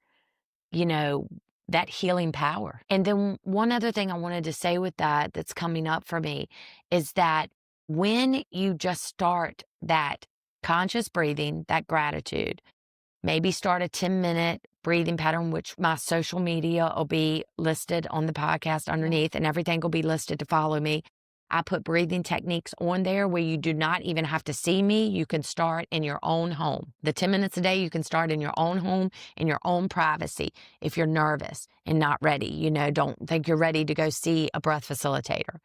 you know, that healing power. And then one other thing I wanted to say with that that's coming up for me is that when you just start that conscious breathing, that gratitude, maybe start a 10-minute breathing pattern, which my social media will be listed on the podcast underneath, and everything will be listed to follow me. I put breathing techniques on there where you do not even have to see me. You can start in your own home. The 10 minutes a day, you can start in your own home, in your own privacy. If you're nervous and not ready, don't think you're ready to go see a breath facilitator.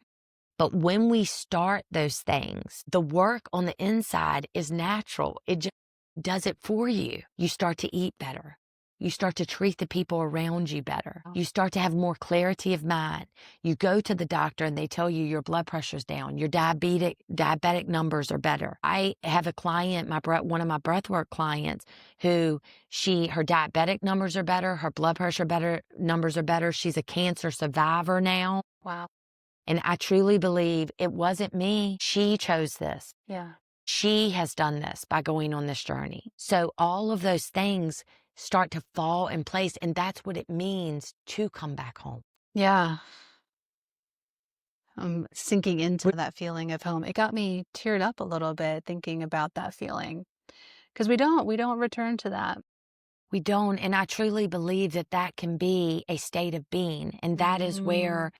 But when we start those things, the work on the inside is natural. It just does it for you. You start to eat better. You start to treat the people around you better. You start to have more clarity of mind. You go to the doctor and they tell you your blood pressure's down. Your diabetic numbers are better. I have a client, one of my breathwork clients, who her diabetic numbers are better. Her blood pressure numbers are better. She's a cancer survivor now. Wow. And I truly believe it wasn't me. She chose this. Yeah. She has done this by going on this journey. So all of those things start to fall in place. And that's what it means to come back home. Yeah. I'm sinking into that feeling of home. It got me teared up a little bit thinking about that feeling because we don't return to that. We don't. And I truly believe that that can be a state of being. And that is where,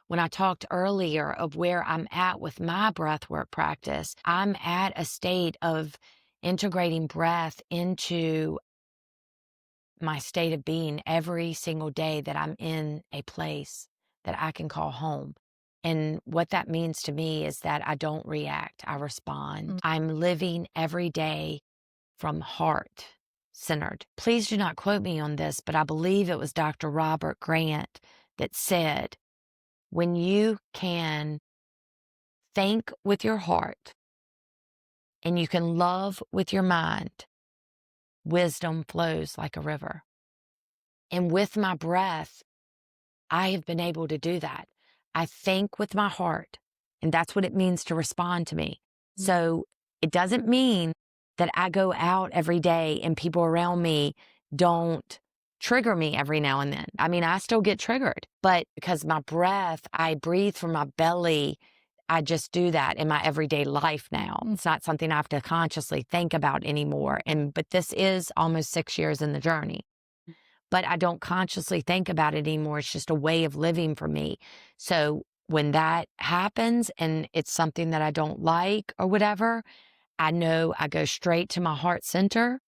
when I talked earlier of where I'm at with my breathwork practice, I'm at a state of integrating breath into my state of being every single day that I'm in a place that I can call home. And what that means to me is that I don't react, I respond. I'm living every day from heart centered. Please do not quote me on this, but I believe it was Dr. Robert Grant that said, when you can think with your heart and you can love with your mind, wisdom flows like a river. And with my breath, I have been able to do that. I think with my heart, and that's what it means to respond to me. So it doesn't mean that I go out every day and people around me don't trigger me every now and then. I mean, I still get triggered, but because my breath, I breathe from my belly. I just do that in my everyday life now. It's not something I have to consciously think about anymore. But this is almost 6 years in the journey. But I don't consciously think about it anymore. It's just a way of living for me. So when that happens and it's something that I don't like or whatever, I know I go straight to my heart center.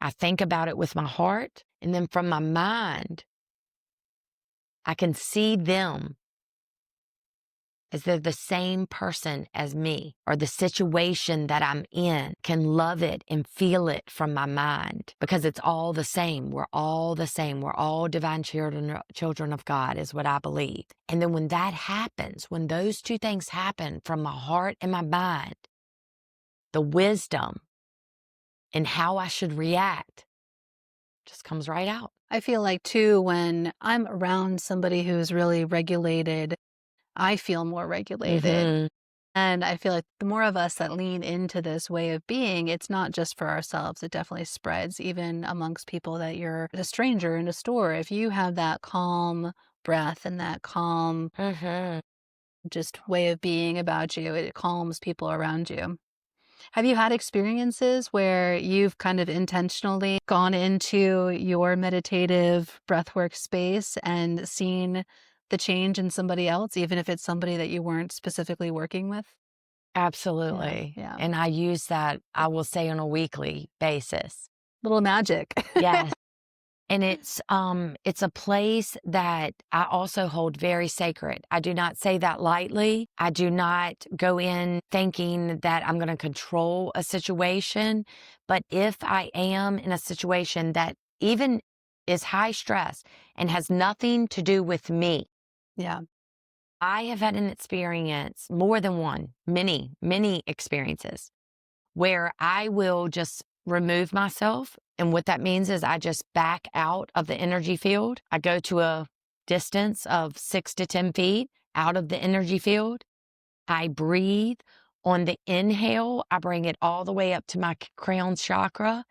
I think about it with my heart. And then from my mind, I can see them as they're the same person as me, or the situation that I'm in, can love it and feel it from my mind, because it's all the same. We're all the same. We're all divine children of God is what I believe. And then when that happens, when those two things happen from my heart and my mind, the wisdom and how I should react just comes right out. I feel like too, when I'm around somebody who's really regulated, I feel more regulated. And I feel like the more of us that lean into this way of being, it's not just for ourselves. It definitely spreads even amongst people that you're a stranger in a store. If you have that calm breath and that calm just way of being about you. It calms people around you. Have you had experiences where you've kind of intentionally gone into your meditative breathwork space and seen the change in somebody else, even if it's somebody that you weren't specifically working with? Yeah, Absolutely. yeah. And I use that, I will say, on a weekly basis. Little magic. Yes. And it's a place that I also hold very sacred. I do not say that lightly. I do not go in thinking that I'm going to control a situation. But if I am in a situation that even is high stress and has nothing to do with me, Yeah. I have had an experience, more than one, many, many experiences where I will just remove myself. And what that means is I just back out of the energy field. I go to a distance of 6 to 10 feet out of the energy field. I breathe. On the inhale, I bring it all the way up to my crown chakra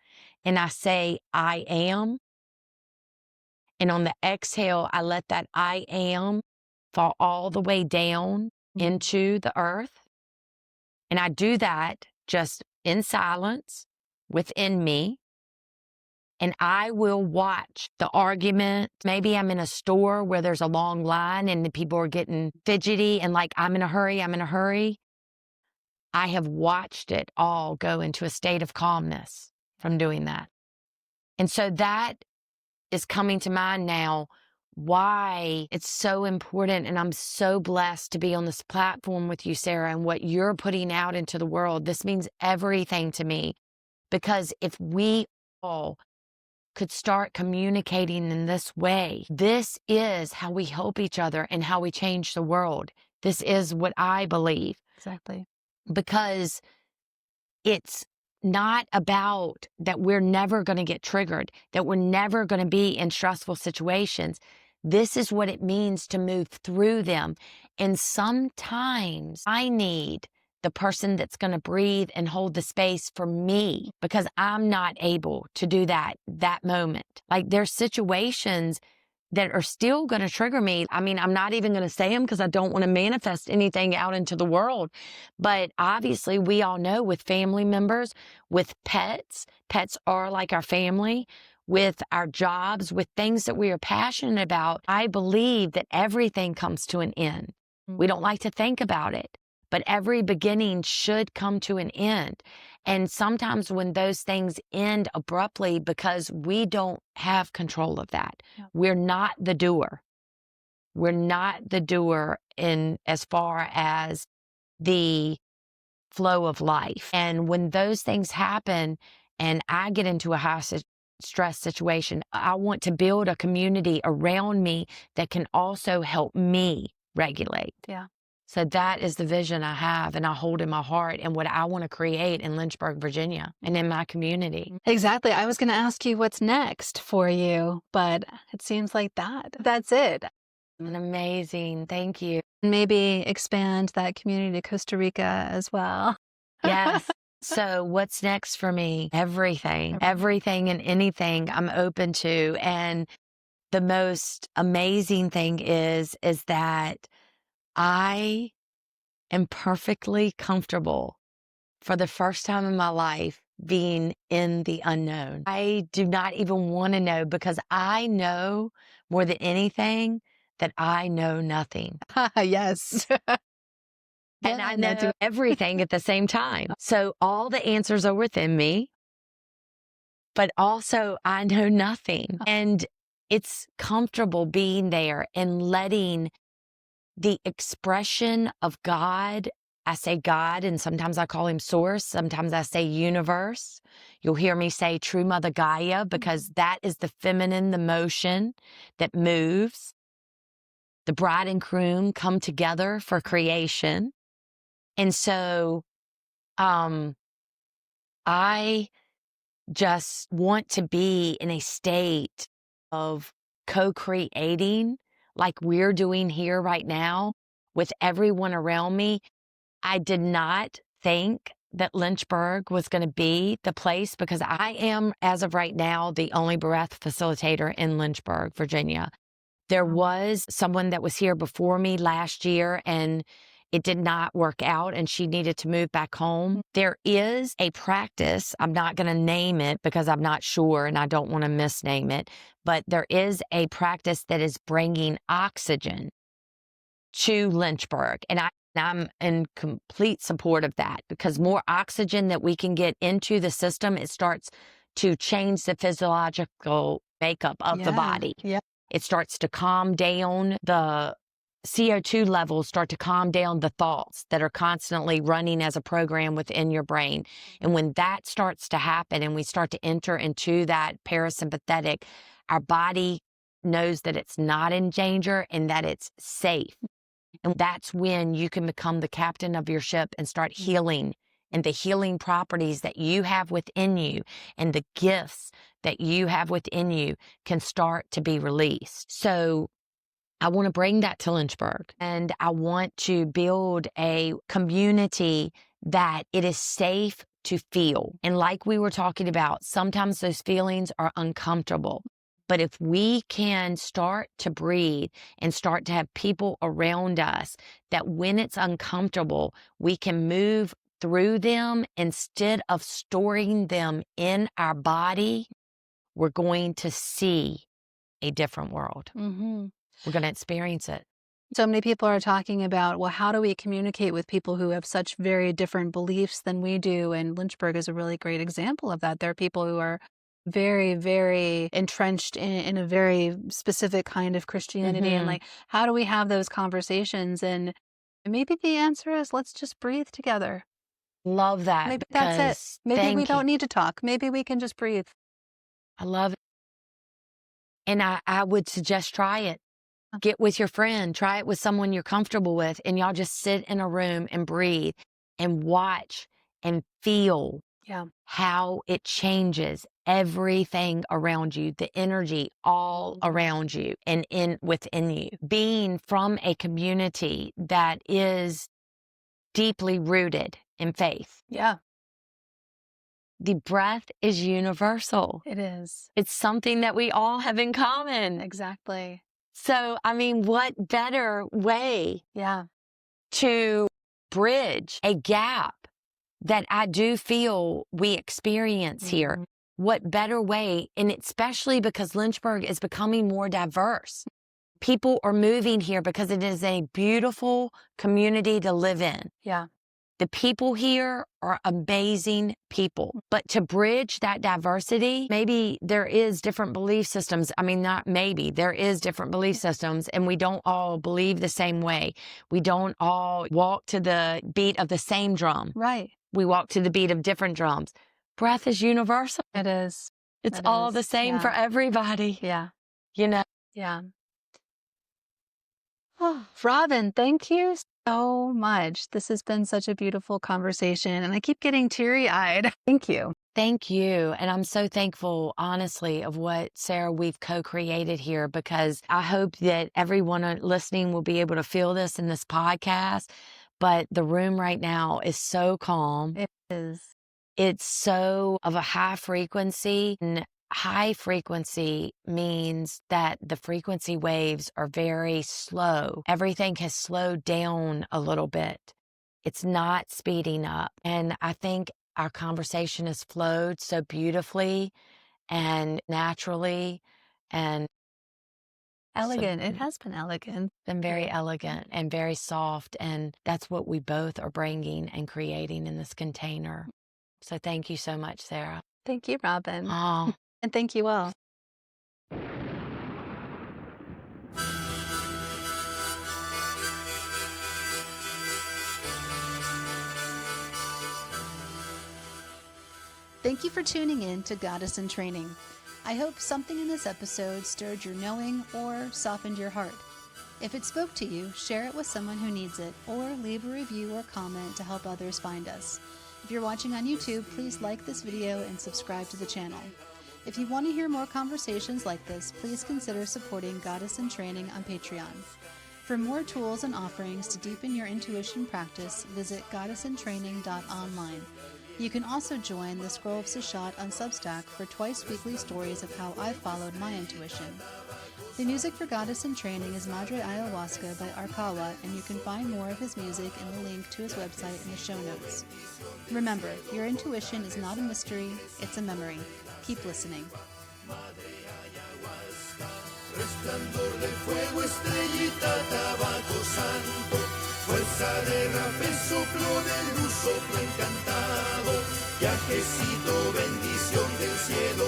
and I say, I am. And on the exhale, I let that I am fall all the way down into the earth. And I do that just in silence within me. And I will watch the argument. Maybe I'm in a store where there's a long line and the people are getting fidgety and like, I'm in a hurry, I'm in a hurry. I have watched it all go into a state of calmness from doing that. And so that is coming to mind now why it's so important. And I'm so blessed to be on this platform with you, Sarah, and what you're putting out into the world. This means everything to me because if we all could start communicating in this way, this is how we help each other and how we change the world. This is what I believe Exactly. because it's not about that we're never going to get triggered, that we're never going to be in stressful situations. This is what it means to move through them. And sometimes I need the person that's going to breathe and hold the space for me because I'm not able to do that moment. Like there's situations that are still going to trigger me. I mean, I'm not even going to say them because I don't want to manifest anything out into the world. But obviously, we all know with family members, with pets, pets are like our family, with our jobs, with things that we are passionate about. I believe that everything comes to an end. We don't like to think about it, but every beginning should come to an end. And sometimes when those things end abruptly because we don't have control of that, we're not the doer. We're not the doer in as far as the flow of life. And when those things happen and I get into a high stress situation, I want to build a community around me that can also help me regulate. Yeah. So that is the vision I have and I hold in my heart and what I want to create in Lynchburg, Virginia and in my community. Exactly. I was going to ask you what's next for you, but it seems like that's it. Amazing. Thank you. Maybe expand that community to Costa Rica as well. Yes. So what's next for me? Everything and anything I'm open to. And the most amazing thing is that I am perfectly comfortable for the first time in my life being in the unknown. I do not even want to know because I know more than anything that I know nothing. Yes. And I know everything at the same time. So all the answers are within me, but also I know nothing. And it's comfortable being there and letting the expression of God. I say God, and sometimes I call him source. Sometimes I say universe. You'll hear me say true Mother Gaia because that is the feminine, the motion that moves. The bride and groom come together for creation. And so, I just want to be in a state of co-creating like we're doing here right now with everyone around me. I did not think that Lynchburg was going to be the place because I am, as of right now, the only breath facilitator in Lynchburg, Virginia. There was someone that was here before me last year, and it did not work out, and she needed to move back home. There is a practice. I'm not going to name it because I'm not sure and I don't want to misname it, but there is a practice that is bringing oxygen to Lynchburg. And I'm in complete support of that, because more oxygen that we can get into the system, it starts to change the physiological makeup of the body. Yeah. It starts to calm down the CO2 levels, start to calm down the thoughts that are constantly running as a program within your brain. And when that starts to happen and we start to enter into that parasympathetic, our body knows that it's not in danger and that it's safe. And that's when you can become the captain of your ship and start healing, and the healing properties that you have within you and the gifts that you have within you can start to be released. So I want to bring that to Lynchburg, and I want to build a community that it is safe to feel. And like we were talking about, sometimes those feelings are uncomfortable. But if we can start to breathe and start to have people around us that when it's uncomfortable, we can move through them instead of storing them in our body, we're going to see a different world. We're going to experience it. So many people are talking about, well, how do we communicate with people who have such very different beliefs than we do? And Lynchburg is a really great example of that. There are people who are very, very entrenched in a very specific kind of Christianity. And like, how do we have those conversations? And maybe the answer is, let's just breathe together. Love that. Maybe that's it. Maybe we don't need to talk. Maybe we can just breathe. I love it. And I would suggest try it. Get with your friend, try it with someone you're comfortable with, and y'all just sit in a room and breathe and watch and feel how it changes everything around you, the energy all around you and within you. Being from a community that is deeply rooted in faith. Yeah. The breath is universal. It is. It's something that we all have in common. Exactly. So, I mean, what better way to bridge a gap that I do feel we experience here? What better way? And especially because Lynchburg is becoming more diverse. People are moving here because it is a beautiful community to live in. Yeah. The people here are amazing people. But to bridge that diversity, maybe there is different belief systems. I mean, not maybe, there is different belief systems, and we don't all believe the same way. We don't all walk to the beat of the same drum. Right. We walk to the beat of different drums. Breath is universal. It is. It's all the same for everybody. Yeah. You know? Yeah. Oh, Robyn, thank you so much. This has been such a beautiful conversation, and I keep getting teary-eyed. Thank you. Thank you. And I'm so thankful, honestly, of what, Sarah, we've co-created here, because I hope that everyone listening will be able to feel this in this podcast. But the room right now is so calm. It is. It's so of a high frequency. And high frequency means that the frequency waves are very slow. Everything has slowed down a little bit. It's not speeding up. And I think our conversation has flowed so beautifully and naturally and elegant. It has been elegant. Been very elegant and very soft. And that's what we both are bringing and creating in this container. So thank you so much, Sarah. Thank you, Robyn. Oh. And thank you all. Thank you for tuning in to Goddess in Training. I hope something in this episode stirred your knowing or softened your heart. If it spoke to you, share it with someone who needs it, or leave a review or comment to help others find us. If you're watching on YouTube, please like this video and subscribe to the channel. If you want to hear more conversations like this, please consider supporting Goddess in Training on Patreon. For more tools and offerings to deepen your intuition practice, visit goddessintraining.online. You can also join the Scroll of Seshat on Substack for twice-weekly stories of how I followed my intuition. The music for Goddess in Training is Madre Ayahuasca by Arkawa, and you can find more of his music in the link to his website in the show notes. Remember, your intuition is not a mystery, it's a memory. Keep listening. Resplandor del fuego, estrellita, tabaco santo, fuerza de rapé, soplo de luz, soplo encantado, viajecito, bendición del cielo.